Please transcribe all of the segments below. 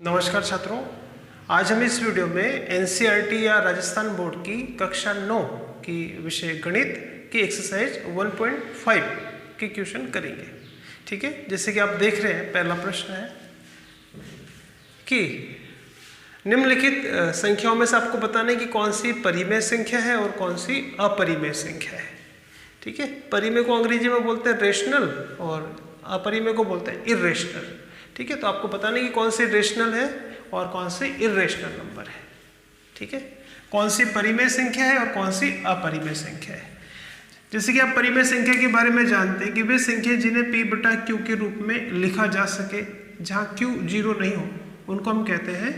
नमस्कार छात्रों, आज हम इस वीडियो में एनसीईआरटी या राजस्थान बोर्ड की कक्षा 9 की विषय गणित की एक्सरसाइज 1.5 के क्वेश्चन करेंगे। ठीक है, जैसे कि आप देख रहे हैं, पहला प्रश्न है कि निम्नलिखित संख्याओं में से आपको बताना है कि कौन सी परिमेय संख्या है और कौन सी अपरिमेय संख्या है। ठीक है, परिमेय को अंग्रेजी में बोलते हैं रेशनल और अपरिमेय को बोलते हैं इर्रेशनल। ठीक है, तो आपको बताना है कि कौन सी रेशनल है और कौन सी इर्रेशनल नंबर है। ठीक है, कौन सी परिमेय संख्या है और कौन सी अपरिमेय संख्या है। जैसे कि आप परिमेय संख्या के बारे में जानते हैं कि वे संख्या जिन्हें p बटा q के रूप में लिखा जा सके, जहाँ q 0 नहीं हो, उनको हम कहते हैं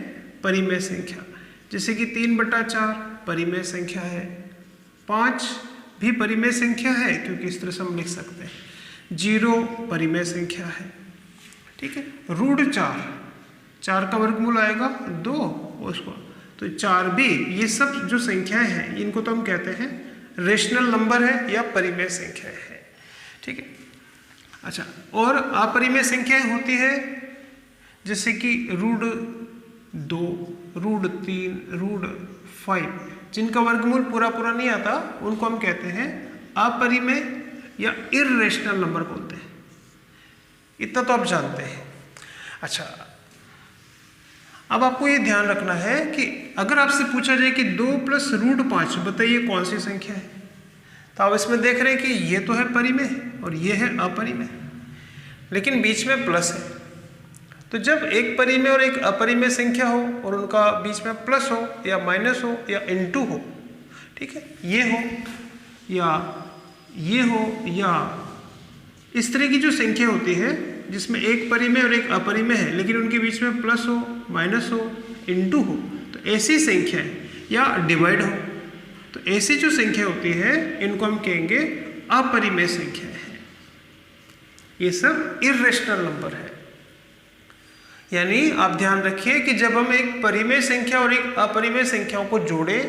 परिमेय संख्या। जैसे कि 3/4 परिमेय संख्या है, 5 भी परिमेय संख्या है क्योंकि इस तरह से हम लिख सकते हैं, 0 परिमेय संख्या है। ठीक है, √4 का वर्गमूल आएगा 2 उसको, तो 4 भी, ये सब जो संख्याएं हैं इनको तो हम कहते हैं रेशनल नंबर है या परिमेय संख्या है। ठीक है, अच्छा, और अपरिमेय संख्याएं होती है जैसे कि √2, √3, √5, जिनका वर्गमूल पूरा नहीं आता, उनको हम कहते हैं अपरिमेय या इर्रेशनल नंबर बोलते हैं। इतना तो आप जानते हैं। अच्छा, अब आपको ये ध्यान रखना है कि अगर आपसे पूछा जाए कि 2 + √5 बताइए कौन सी संख्या है, तो आप इसमें देख रहे हैं कि ये तो है परिमेय और ये है अपरिमेय, लेकिन बीच में प्लस है। तो जब एक परिमेय और एक अपरिमेय संख्या हो और उनका बीच में प्लस हो या माइनस हो या इनटू हो, ठीक है, ये हो या ये हो या इस तरह की जो संख्या होती है जिसमें एक परिमेय और एक अपरिमेय है लेकिन उनके बीच में प्लस हो, माइनस हो, इनटू हो, तो ऐसी संख्या है, या डिवाइड हो, तो ऐसी जो संख्या होती है इनको हम कहेंगे अपरिमेय संख्या है। ये सब इर्रेशनल नंबर है। यानी आप ध्यान रखिए कि जब हम एक परिमेय संख्या और एक अपरिमेय संख्याओं को जोड़ें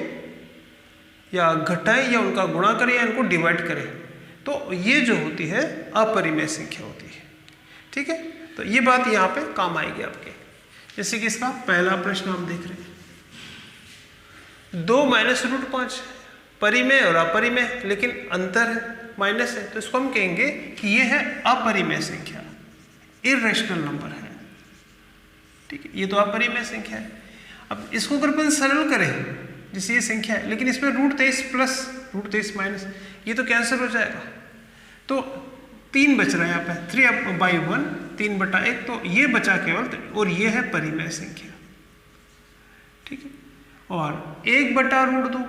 या घटाएं या उनका गुणा करें या इनको डिवाइड करें, तो ये जो होती है अपरिमेय संख्या होती है। ठीक है, तो ये बात यहाँ पे काम आएगी आपके। जैसे कि इसका पहला प्रश्न आप देख रहे हैं, 2 - √5 परिमेय और अपरिमेय, लेकिन अंतर है, माइनस है, तो इसको हम कहेंगे कि ये है अपरिमेय संख्या, इर्रेशनल नंबर है। ठीक है, ये तो अपरिमेय संख्या है। अब इसको अगर अपन सरल करें, जैसे ये संख्या है लेकिन इसमें √23 प्लस √23 माइनस, ये तो कैंसिल हो जाएगा, तो 3 बच रहा है यहाँ पे, 3/1, 3/1, तो ये बचा केवल, और ये है परिमेय संख्या। ठीक है, और 1/√2,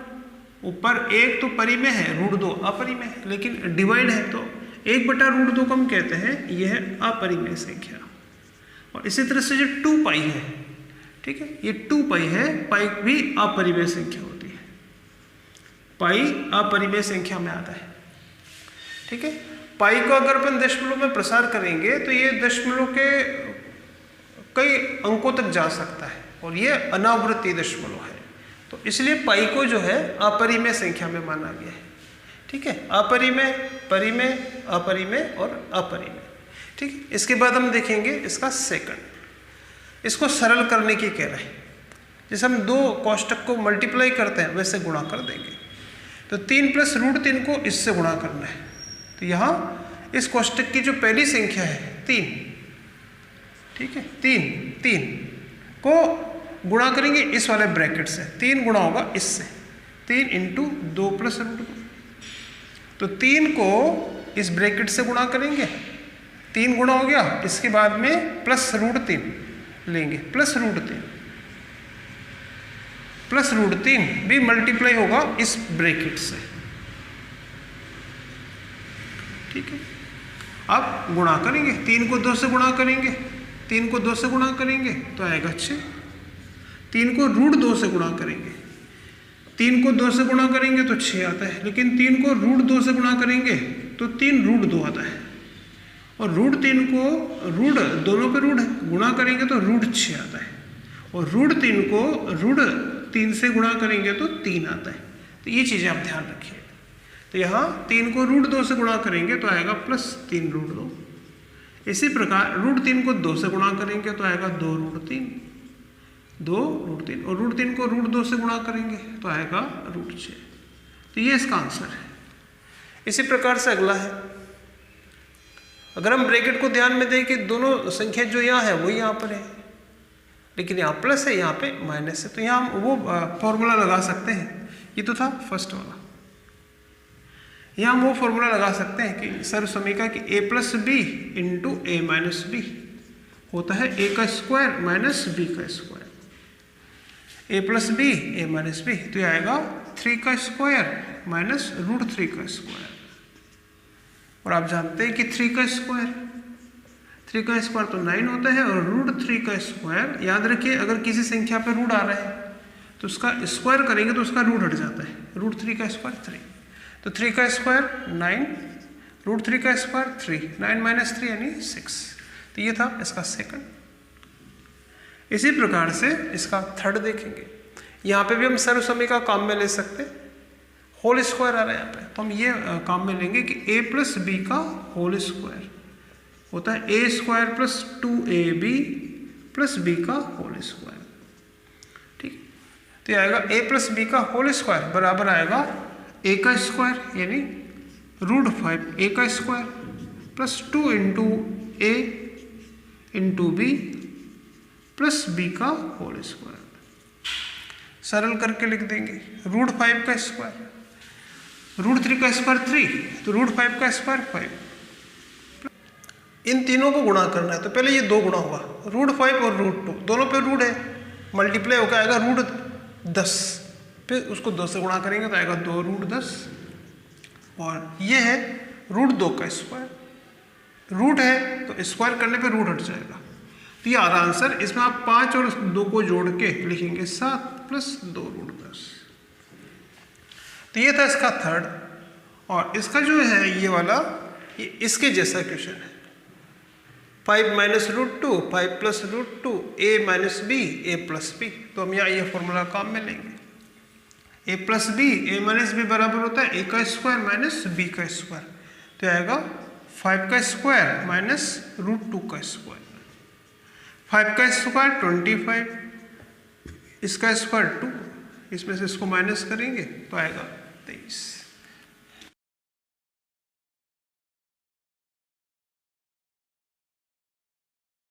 ऊपर 1 तो परिमेय है, √2 अपरिमेय है, लेकिन डिवाइड है, तो 1/√2 को हम कहते हैं ये है अपरिमेय संख्या। और इसी तरह से जो 2π है, ठीक है, ये 2π है, पाई भी अपरिमेय संख्या होती है, पाई अपरिमेय संख्या में आता है। ठीक है, पाई को अगर अपन दशमलव में प्रसार करेंगे तो ये दशमलव के कई अंकों तक जा सकता है और ये अनावृत्ति दशमलव है, तो इसलिए पाई को जो है अपरिमेय संख्या में माना गया है। ठीक है, अपरिमेय, परिमेय, अपरिमेय और अपरिमेय। ठीक है, इसके बाद हम देखेंगे इसका सेकंड, इसको सरल करने की कह रहे हैं। जैसे हम 2 कोष्टक को मल्टीप्लाई करते हैं वैसे गुणा कर देंगे, तो 3 + √3 को इससे गुणा करना है, तो यहाँ इस कोष्टक की जो पहली संख्या है 3, ठीक है, 3 को गुणा करेंगे इस वाले ब्रैकेट से, 3 गुणा होगा इससे, 3 × 2 + √2, तो 3 को इस ब्रैकेट से गुणा करेंगे, 3 गुणा हो गया, इसके बाद में प्लस √3 लेंगे, प्लस √3 भी मल्टीप्लाई होगा इस ब्रैकेट से। ठीक है, अब गुणा करेंगे, 3 को 2 से गुणा करेंगे, 3 को 2 से गुणा करेंगे तो आएगा 6, 3 को √2 से गुणा करेंगे, 3 को 2 से गुणा करेंगे तो 6 आता है, लेकिन 3 को √2 से गुणा करेंगे तो 3 √2 आता है, और √3 को दोनों पे √, गुणा करेंगे तो √6 आता है, और √3 को √3 से गुणा करेंगे तो 3 आता है। तो ये चीज़ें आप ध्यान रखिए। तो यहाँ 3 को √2 से गुणा करेंगे तो आएगा +3 √2, इसी प्रकार √3 को 2 से गुणा करेंगे तो आएगा 2 √3, 2√3 और √3 को √2 से गुणा करेंगे तो आएगा √6। तो ये इसका आंसर है। इसी प्रकार से अगला है, अगर हम ब्रैकेट को ध्यान में दें कि दोनों संख्या जो यहाँ है वही यहाँ पर है, लेकिन यहाँ प्लस है यहाँ पे माइनस है, तो यहाँ हम वो फॉर्मूला लगा सकते हैं। ये तो था फर्स्ट वाला। यहाँ हम वो फॉर्मूला लगा सकते हैं कि सर्व समीकरण की a + b × a - b होता है a² - b²। a + b a - b तो ये आएगा 3² - √3²। और आप जानते हैं कि 3² तो 9 होता है और √3², याद रखिए अगर किसी संख्या पर रूट आ रहा है तो उसका स्क्वायर करेंगे तो उसका रूट हट जाता है। √3² 3, तो 3² 9, √3² 3, 9 - 3 यानी 6। तो ये था इसका सेकंड। इसी प्रकार से इसका थर्ड देखेंगे। यहाँ पे भी हम सर्व समीकरण का काम में ले सकते हैं। होल स्क्वायर आ रहा है यहाँ पे, तो हम ये काम में लेंगे कि a + b का होल स्क्वायर होता है a² + 2ab + b का होल स्क्वायर। ठीक, तो ये आएगा a + b का होल स्क्वायर बराबर आएगा a² यानी √5 a² + 2 × a × b + b का होल स्क्वायर। सरल करके लिख देंगे √5 का स्क्वायर, √3² 3, तो √5 का स्क्वायर 5। इन तीनों को गुणा करना है, तो पहले ये 2 गुणा होगा, √5 और √2 दोनों पे रूट है, मल्टीप्लाई होकर आएगा √10, फिर उसको 2 से गुणा करेंगे तो आएगा 2√10। और ये है √2 का स्क्वायर, रूट है तो स्क्वायर करने पे रूट हट जाएगा। तो ये आ रहा आंसर। इसमें आप 5 और 2 को जोड़ के लिखेंगे 7 + 2√10। तो ये था इसका थर्ड। और इसका जो है ये वाला, ये इसके जैसा क्वेश्चन है। 5 - √2, 5 + √2, a - b a + b। तो हम यहाँ ये फॉर्मूला काम में लेंगे। a + b a - b बराबर होता है a² - b²। तो आएगा 5² - √2²। 5² 25, इसका स्क्वायर 2, इसमें से इसको माइनस करेंगे तो आएगा 23।